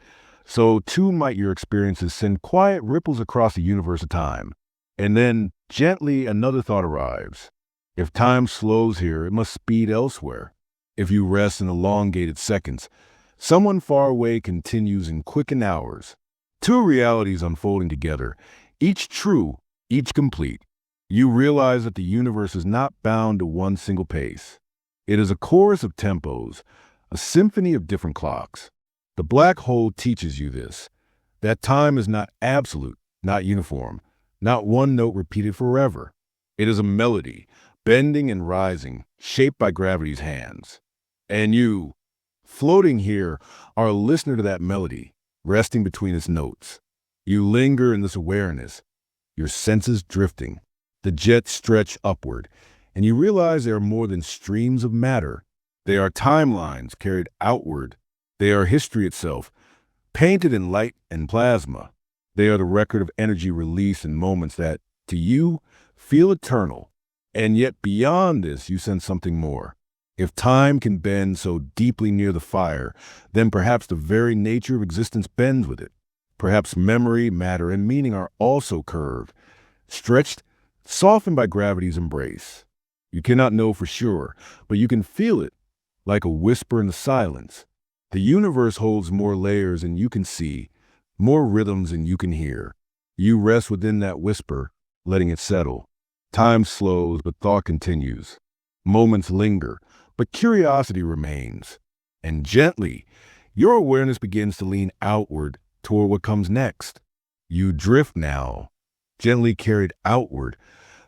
so too might your experiences send quiet ripples across the universe of time. And then, gently, another thought arrives. If time slows here, it must speed elsewhere. If you rest in elongated seconds, someone far away continues in quickened hours. Two realities unfolding together, each true, each complete. You realize that the universe is not bound to one single pace. It is a chorus of tempos, a symphony of different clocks. The black hole teaches you this, that time is not absolute, not uniform, not one note repeated forever. It is a melody, bending and rising, shaped by gravity's hands. And you, floating here, are a listener to that melody, resting between its notes. You linger in this awareness, your senses drifting. The jets stretch upward, and you realize they are more than streams of matter. They are timelines carried outward. They are history itself, painted in light and plasma. They are the record of energy released in moments that, to you, feel eternal. And yet beyond this, you sense something more. If time can bend so deeply near the fire, then perhaps the very nature of existence bends with it. Perhaps memory, matter, and meaning are also curved, stretched, softened by gravity's embrace. You cannot know for sure, but you can feel it, like a whisper in the silence. The universe holds more layers than you can see, more rhythms than you can hear. You rest within that whisper, letting it settle. Time slows, but thought continues. Moments linger, but curiosity remains. And gently, your awareness begins to lean outward toward what comes next. You drift now, gently carried outward,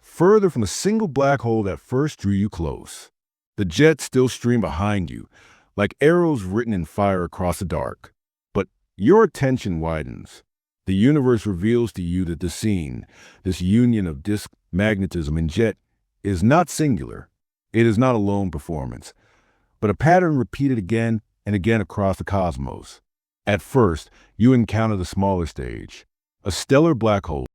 further from the single black hole that first drew you close. The jets still stream behind you, like arrows written in fire across the dark. But your attention widens. The universe reveals to you that the scene, this union of disk, magnetism, and jet, is not singular. It is not a lone performance, but a pattern repeated again and again across the cosmos. At first, you encounter the smaller stage, a stellar black hole